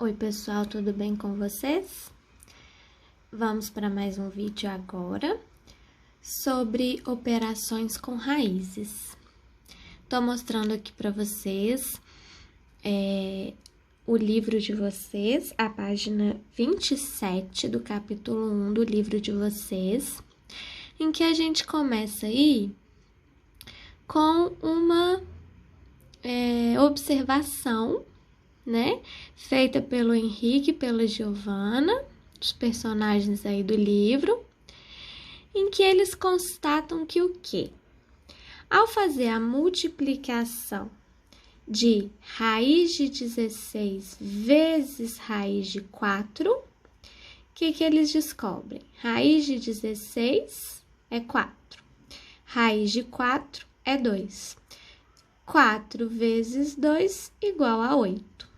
Oi pessoal, tudo bem com vocês? Vamos para mais um vídeo agora sobre operações com raízes. Estou mostrando aqui para vocês o livro de vocês, a página 27 do capítulo 1 do livro de vocês, em que a gente começa aí com uma observação, né, feita pelo Henrique e pela Giovana, os personagens aí do livro, em que eles constatam que o quê? Ao fazer a multiplicação de raiz de 16 vezes raiz de 4, o que eles descobrem? Raiz de 16 é 4, raiz de 4 é 2. 4 vezes 2 igual a 8.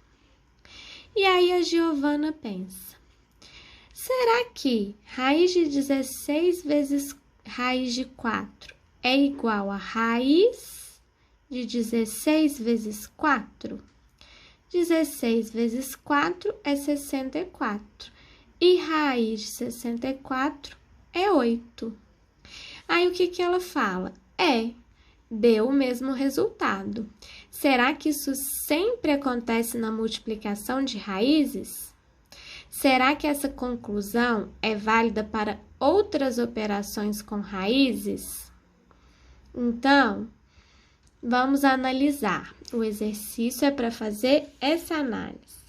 E aí a Giovana pensa, será que raiz de 16 vezes raiz de 4 é igual a raiz de 16 vezes 4? 16 vezes 4 é 64 e raiz de 64 é 8. Aí o que ela fala? Deu o mesmo resultado. Será que isso sempre acontece na multiplicação de raízes? Será que essa conclusão é válida para outras operações com raízes? Então, vamos analisar. O exercício é para fazer essa análise.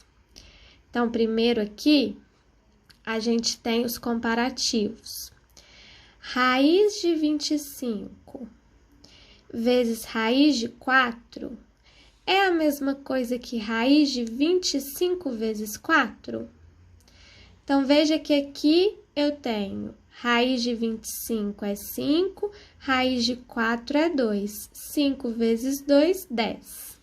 Então, primeiro aqui, a gente tem os comparativos. Raiz de 25 vezes raiz de 4 é a mesma coisa que raiz de 25 vezes 4? Então, veja que aqui eu tenho raiz de 25 é 5, raiz de 4 é 2. 5 vezes 2, 10.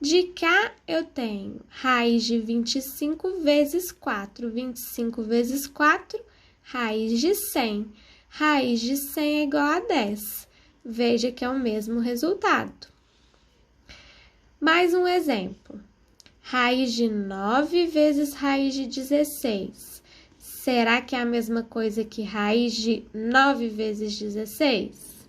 De cá, eu tenho raiz de 25 vezes 4. 25 vezes 4, raiz de 100. Raiz de 100 é igual a 10. Veja que é o mesmo resultado. Mais um exemplo. Raiz de 9 vezes raiz de 16. Será que é a mesma coisa que raiz de 9 vezes 16?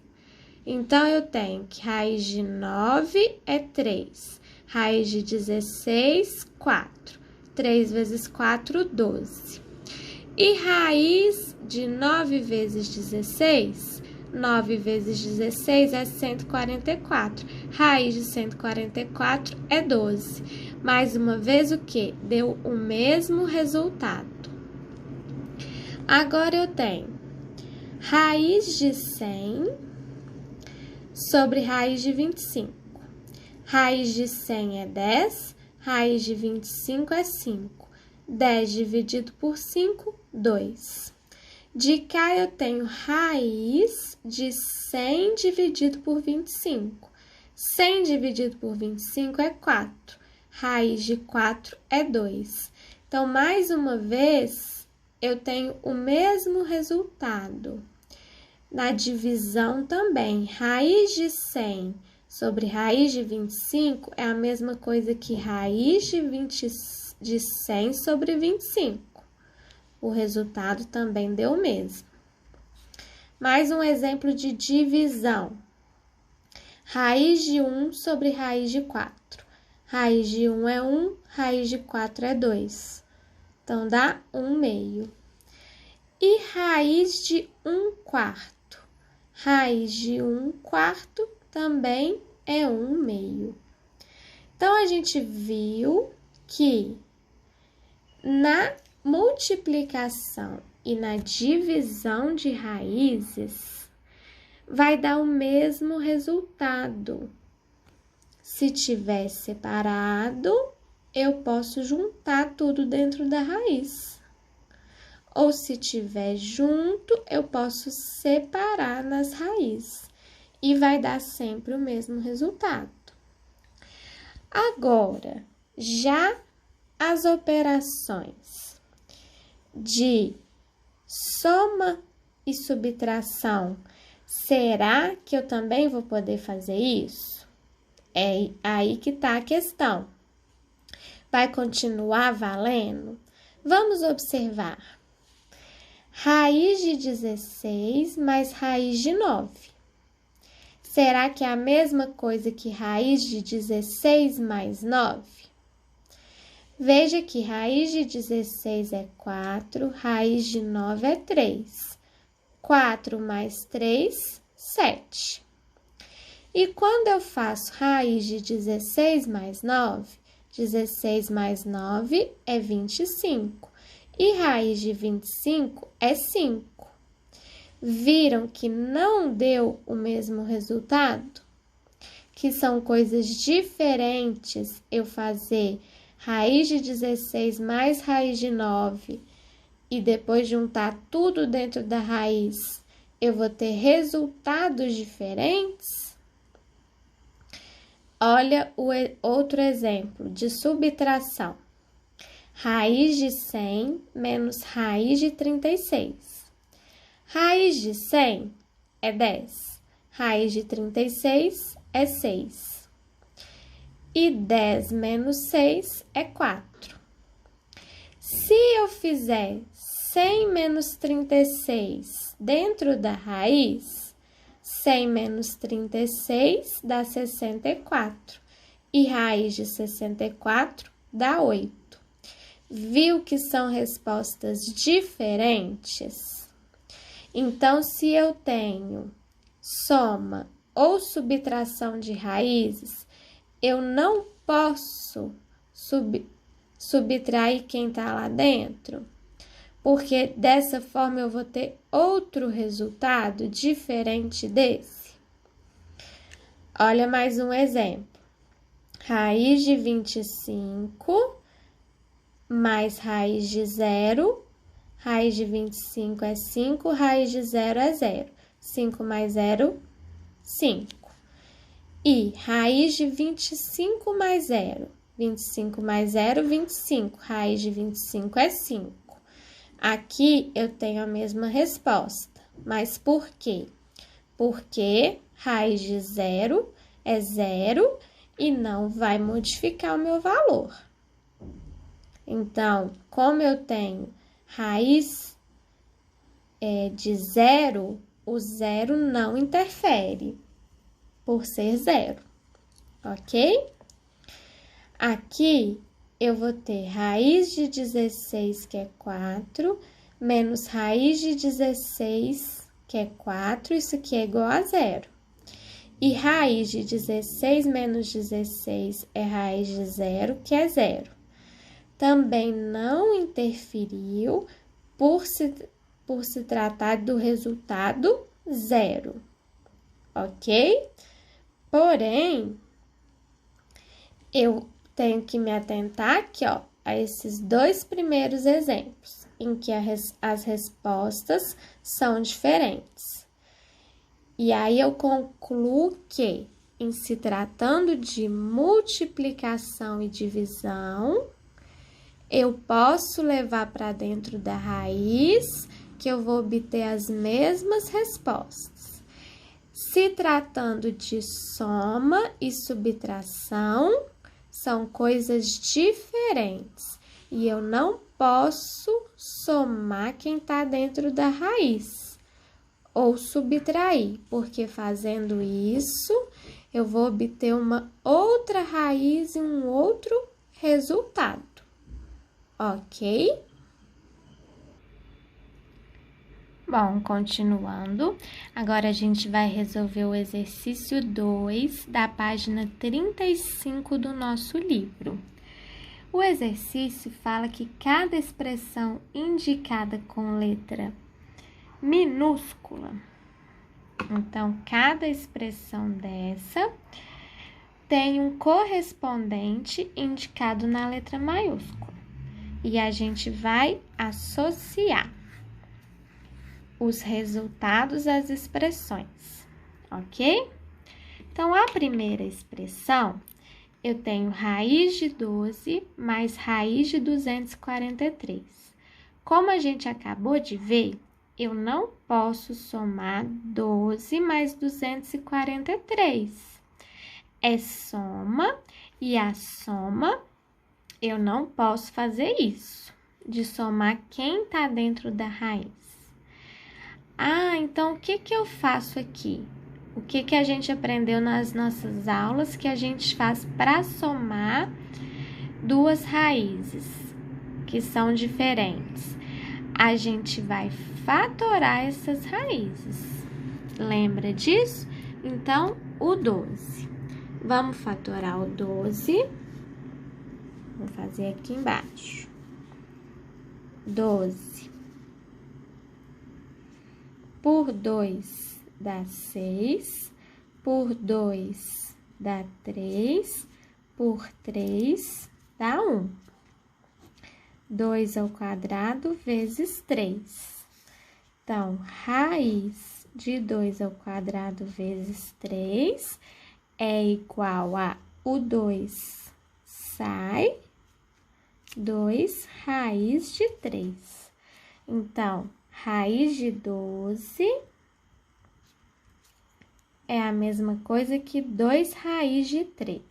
Então, eu tenho que raiz de 9 é 3. Raiz de 16, 4. 3 vezes 4, 12. E raiz de 9 vezes 16... 9 vezes 16 é 144. Raiz de 144 é 12. Mais uma vez, o que? Deu o mesmo resultado. Agora, eu tenho raiz de 100 sobre raiz de 25. Raiz de 100 é 10, raiz de 25 é 5. 10 dividido por 5, 2. De cá, eu tenho raiz de 100 dividido por 25. 100 dividido por 25 é 4. Raiz de 4 é 2. Então, mais uma vez, eu tenho o mesmo resultado. Na divisão também, raiz de 100 sobre raiz de 25 é a mesma coisa que raiz de 100 sobre 25. O resultado também deu o mesmo. Mais um exemplo de divisão. Raiz de 1 sobre raiz de 4. Raiz de 1 é 1, raiz de 4 é 2. Então, dá 1 meio. E raiz de 1 quarto. Raiz de 1 quarto também é 1 meio. Então, a gente viu que na multiplicação e na divisão de raízes vai dar o mesmo resultado. Se tiver separado, eu posso juntar tudo dentro da raiz. Ou se tiver junto, eu posso separar nas raízes. E vai dar sempre o mesmo resultado. Agora, já as operações de soma e subtração, será que eu também vou poder fazer isso? É aí que está a questão. Vai continuar valendo? Vamos observar. Raiz de 16 mais raiz de 9. Será que é a mesma coisa que raiz de 16 mais 9? Veja que raiz de 16 é 4, raiz de 9 é 3. 4 mais 3, 7. E quando eu faço raiz de 16 mais 9, 16 mais 9 é 25. E raiz de 25 é 5. Viram que não deu o mesmo resultado? Que são coisas diferentes eu fazer raiz de 16 mais raiz de 9 e depois juntar tudo dentro da raiz, eu vou ter resultados diferentes? Olha o outro exemplo de subtração. Raiz de 100 menos raiz de 36. Raiz de 100 é 10. Raiz de 36 é 6. E 10 menos 6 é 4. Se eu fizer 100 menos 36 dentro da raiz, 100 menos 36 dá 64. E raiz de 64 dá 8. Viu que são respostas diferentes? Então, se eu tenho soma ou subtração de raízes, eu não posso subtrair quem está lá dentro, porque dessa forma eu vou ter outro resultado diferente desse. Olha mais um exemplo. Raiz de 25 mais raiz de 0. Raiz de 25 é 5, raiz de 0 é 0. 5 mais 0, 5. E raiz de 25 mais 0. 25 mais 0, 25. Raiz de 25 é 5. Aqui eu tenho a mesma resposta. Mas por quê? Porque raiz de 0 é 0 e não vai modificar o meu valor. Então, como eu tenho raiz de 0, o 0 não interfere, por ser 0, ok? Aqui, eu vou ter raiz de 16, que é 4, menos raiz de 16, que é 4, isso aqui é igual a 0. E raiz de 16 menos 16 é raiz de 0, que é 0. Também não interferiu por se tratar do resultado 0, ok? Porém, eu tenho que me atentar aqui, ó, a esses dois primeiros exemplos, em que as respostas são diferentes. E aí eu concluo que, em se tratando de multiplicação e divisão, eu posso levar para dentro da raiz, que eu vou obter as mesmas respostas. Se tratando de soma e subtração, são coisas diferentes. E eu não posso somar quem está dentro da raiz ou subtrair, porque fazendo isso, eu vou obter uma outra raiz e um outro resultado. Ok? Bom, continuando, agora a gente vai resolver o exercício 2 da página 35 do nosso livro. O exercício fala que cada expressão indicada com letra minúscula, então, cada expressão dessa tem um correspondente indicado na letra maiúscula. E a gente vai associar os resultados às expressões, ok? Então, a primeira expressão, eu tenho raiz de 12 mais raiz de 243. Como a gente acabou de ver, eu não posso somar 12 mais 243. É soma, e a soma eu não posso fazer isso, de somar quem está dentro da raiz. Ah, então o que eu faço aqui? O que a gente aprendeu nas nossas aulas que a gente faz para somar duas raízes que são diferentes? A gente vai fatorar essas raízes. Lembra disso? Então, o 12. Vamos fatorar o 12. Vou fazer aqui embaixo. 12 por 2 dá 6, por 2 dá 3, por 3 dá 1. 2 ao quadrado vezes 3. Então, raiz de 2 ao quadrado vezes 3 é igual a o 2 sai, 2 raiz de 3. Então, raiz de 12 é a mesma coisa que 2 raiz de 3.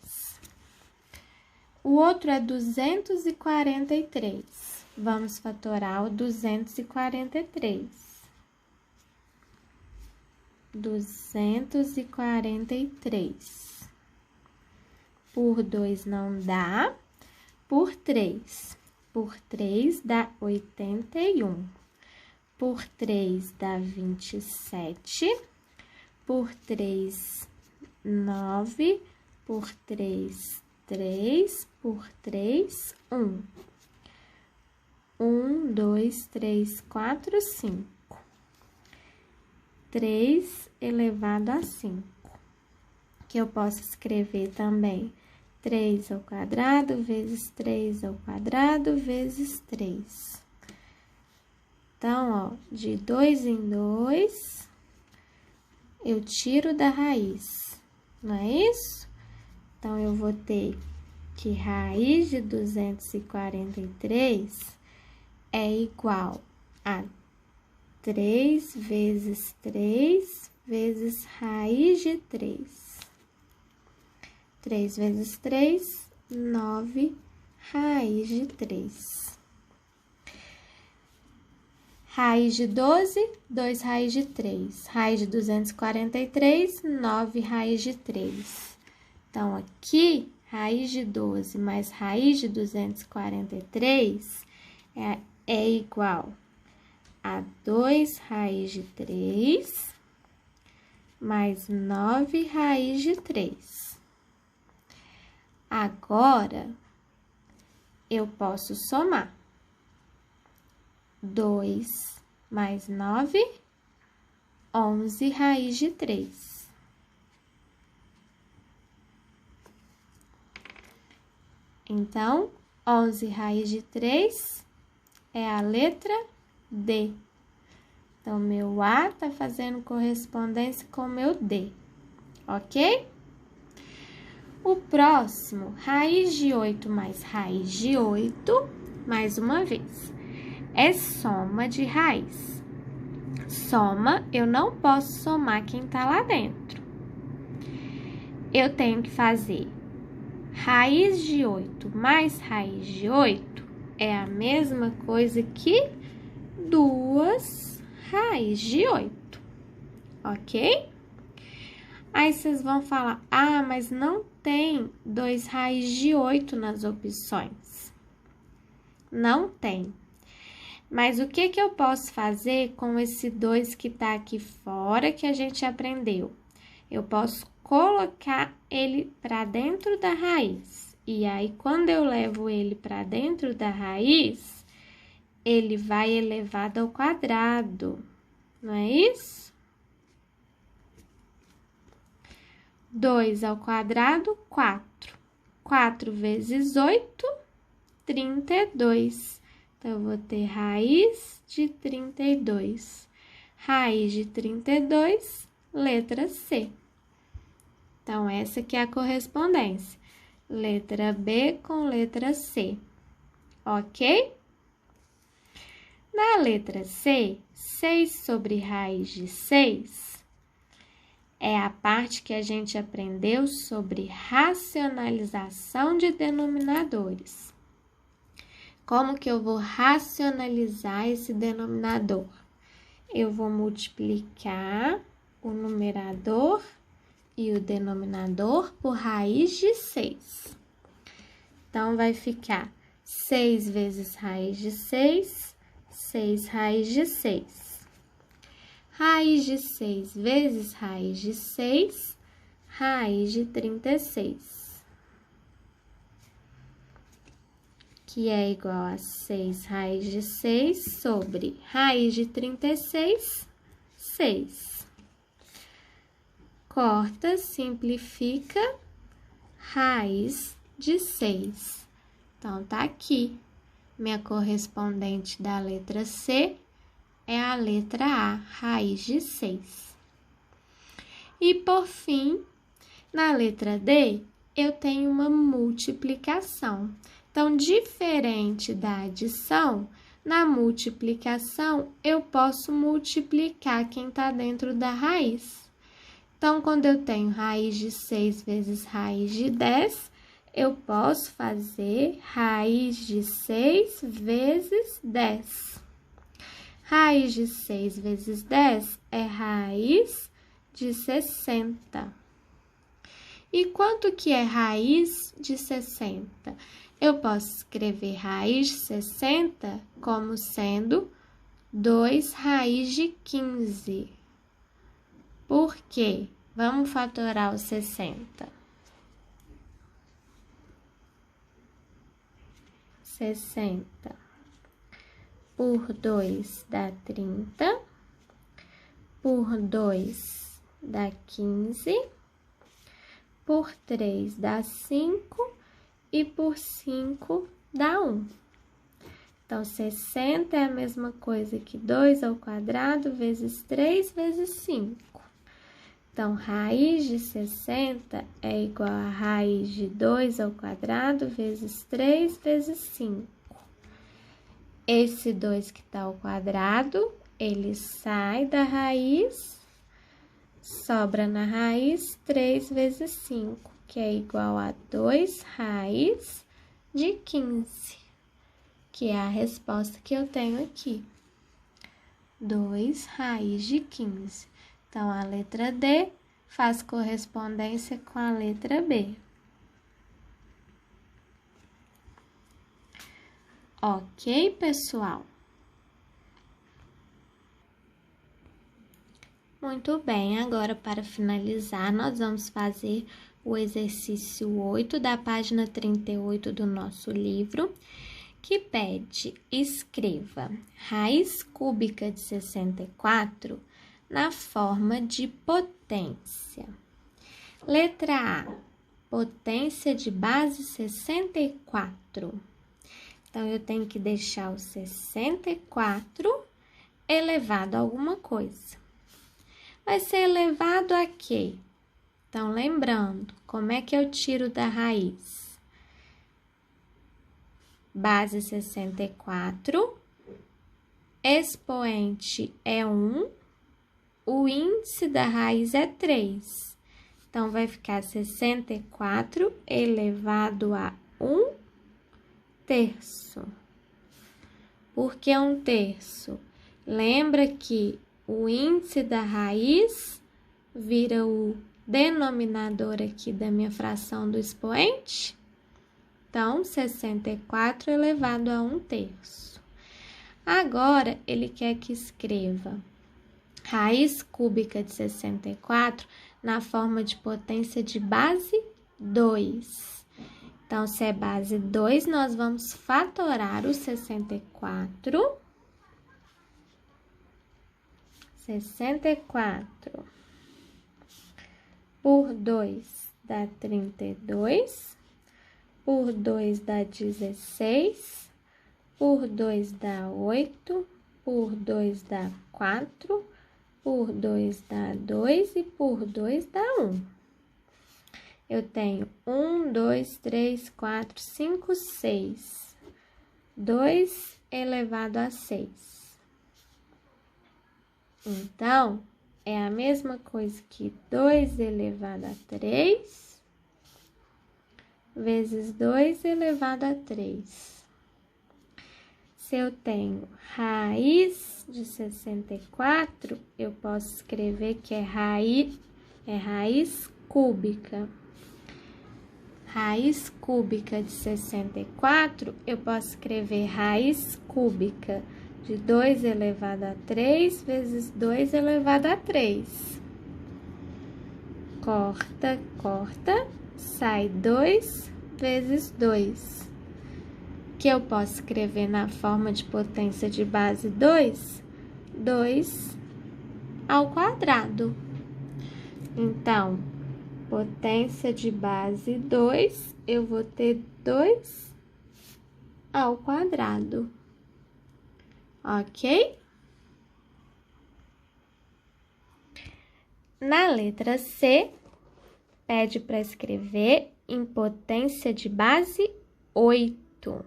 O outro é 243. Vamos fatorar o 243. 243. Por 2 não dá, por 3. Por 3 dá 81. Por 3 dá 27, por 3, 9, por 3, 3, por 3, 1. 1, 2, 3, 4, 5. 3 elevado a 5, que eu posso escrever também 3 ao quadrado vezes 3 ao quadrado vezes 3. Então, ó, de 2 em 2, eu tiro da raiz, não é isso? Então, eu vou ter que raiz de 243 é igual a 3 vezes 3 vezes raiz de 3. 3 vezes 3, 9 raiz de 3. Raiz de 12, 2 raiz de 3. Raiz de 243, 9 raiz de 3. Então, aqui, raiz de 12 mais raiz de 243 é igual a 2 raiz de 3 mais 9 raiz de 3. Agora, eu posso somar. 2 mais 9, 11 raiz de 3. Então, 11 raiz de 3 é a letra D. Então, meu A tá fazendo correspondência com o meu D, ok? O próximo, raiz de 8 mais raiz de 8, mais uma vez, é soma de raiz. Soma, eu não posso somar quem tá lá dentro. Eu tenho que fazer raiz de 8 mais raiz de 8 é a mesma coisa que 2 raiz de 8, ok? Aí, vocês vão falar, ah, mas não tem 2 raiz de 8 nas opções. Não tem. Mas o que eu posso fazer com esse 2 que tá aqui fora que a gente aprendeu? Eu posso colocar ele para dentro da raiz. E aí, quando eu levo ele para dentro da raiz, ele vai elevado ao quadrado, não é isso? 2 ao quadrado, 4. 4 vezes 8, 32. Então, eu vou ter raiz de 32. Raiz de 32, letra C. Então, essa aqui é a correspondência. Letra B com letra C, ok? Na letra C, 6 sobre raiz de 6 é a parte que a gente aprendeu sobre racionalização de denominadores. Como que eu vou racionalizar esse denominador? Eu vou multiplicar o numerador e o denominador por raiz de 6. Então, vai ficar 6 vezes raiz de 6, 6 raiz de 6. Raiz de 6 vezes raiz de 6, raiz de 36. Que é igual a 6 raiz de 6 sobre raiz de 36, 6. Corta, simplifica, raiz de 6. Então, tá aqui. Minha correspondente da letra C é a letra A, raiz de 6. E, por fim, na letra D, eu tenho uma multiplicação. Então, diferente da adição, na multiplicação, eu posso multiplicar quem está dentro da raiz. Então, quando eu tenho raiz de 6 vezes raiz de 10, eu posso fazer raiz de 6 vezes 10. Raiz de 6 vezes 10 é raiz de 60. E quanto que é raiz de 60? Eu posso escrever raiz de 60 como sendo 2 raiz de 15. Por quê? Vamos fatorar o 60. 60 por 2 dá 30, por 2 dá 15, por 3 dá 5 e por 5 dá 1. Então, 60 é a mesma coisa que 2 ao quadrado vezes 3 vezes 5. Então, raiz de 60 é igual a raiz de 2 ao quadrado vezes 3 vezes 5. Esse 2 que está ao quadrado, ele sai da raiz, sobra na raiz 3 vezes 5, que é igual a 2 raiz de 15, que é a resposta que eu tenho aqui. 2 raiz de 15. Então, a letra D faz correspondência com a letra B. Ok, pessoal? Muito bem, agora para finalizar, nós vamos fazer o exercício 8 da página 38 do nosso livro, que pede: escreva raiz cúbica de 64 na forma de potência. Letra A, potência de base 64. Então, eu tenho que deixar o 64 elevado a alguma coisa. Vai ser elevado a quê? Então, lembrando, como é que eu tiro da raiz? Base 64, expoente é 1, o índice da raiz é 3. Então, vai ficar 64 elevado a 1 terço. Por que 1 terço? Lembra que o índice da raiz vira o denominador aqui da minha fração do expoente? Então, 64 elevado a 1 terço. Agora, ele quer que escreva raiz cúbica de 64 na forma de potência de base 2. Então, se é base 2, nós vamos fatorar o 64. 64 por 2 dá 32, por 2 dá 16, por 2 dá 8, por 2 dá 4, por 2 dá 2 e por 2 dá 1. Eu tenho 1, 2, 3, 4, 5, 6. 2 elevado a 6. Então, é a mesma coisa que 2 elevado a 3 vezes 2 elevado a 3. Se eu tenho raiz de 64, eu posso escrever que é raiz cúbica. Raiz cúbica de 64, eu posso escrever raiz cúbica de 2 elevado a 3 vezes 2 elevado a 3. Corta, corta, sai 2 vezes 2. Que eu posso escrever na forma de potência de base 2, 2 ao quadrado. Então, potência de base 2, eu vou ter 2 ao quadrado. Ok? Na letra C, pede para escrever em potência de base 8.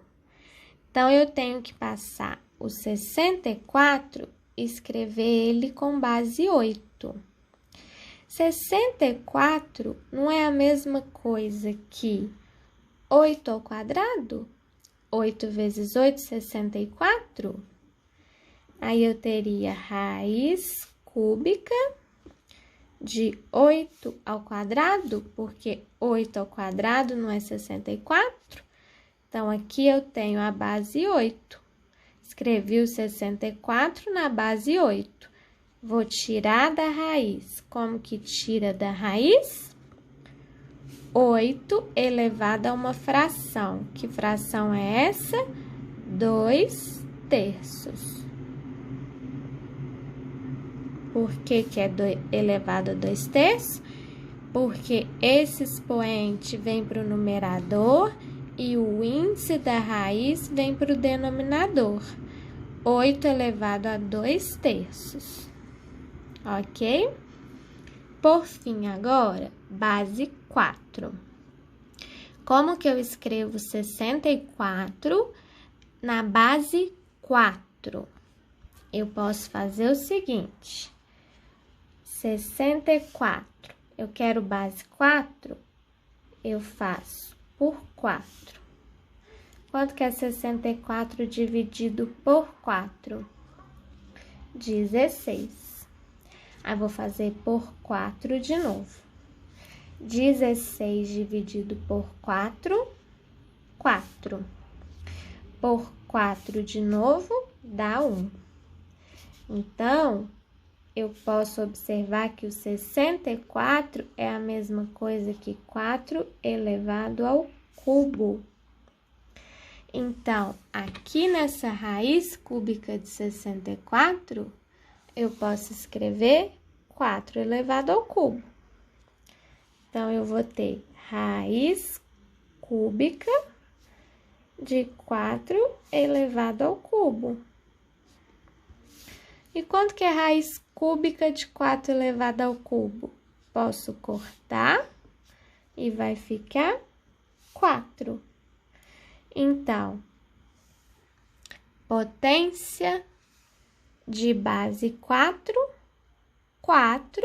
Então, eu tenho que passar o 64 e escrever ele com base 8. 64 não é a mesma coisa que 8 ao quadrado? 8 vezes 8, 64. Aí, eu teria raiz cúbica de 8 ao quadrado, porque 8 ao quadrado não é 64. Então, aqui eu tenho a base 8. Escrevi o 64 na base 8. Vou tirar da raiz. Como que tira da raiz? 8 elevado a uma fração. Que fração é essa? 2 terços. Por que que é elevado a 2 terços? Porque esse expoente vem para o numerador e o índice da raiz vem para o denominador. 8 elevado a 2 terços. Ok? Por fim, agora, base 4. Como que eu escrevo 64 na base 4? Eu posso fazer o seguinte. 64. Eu quero base 4, eu faço por 4. Quanto que é 64 dividido por 4? 16. Aí, vou fazer por 4 de novo. 16 dividido por 4, 4. Por 4 de novo, dá 1. Então, eu posso observar que o 64 é a mesma coisa que 4 elevado ao cubo. Então, aqui nessa raiz cúbica de 64, eu posso escrever 4 elevado ao cubo. Então, eu vou ter raiz cúbica de 4 elevado ao cubo. E quanto que é raiz cúbica de 4 elevado ao cubo? Posso cortar e vai ficar 4. Então, potência de base 4, 4,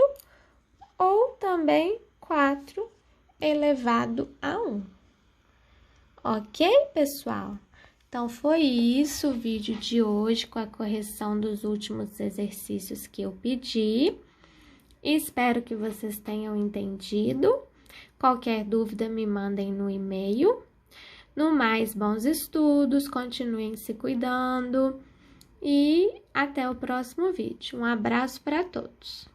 ou também 4 elevado a 1. Ok, pessoal? Então, foi isso o vídeo de hoje com a correção dos últimos exercícios que eu pedi. Espero que vocês tenham entendido. Qualquer dúvida, me mandem no e-mail. No mais, bons estudos, continuem se cuidando e até o próximo vídeo. Um abraço para todos!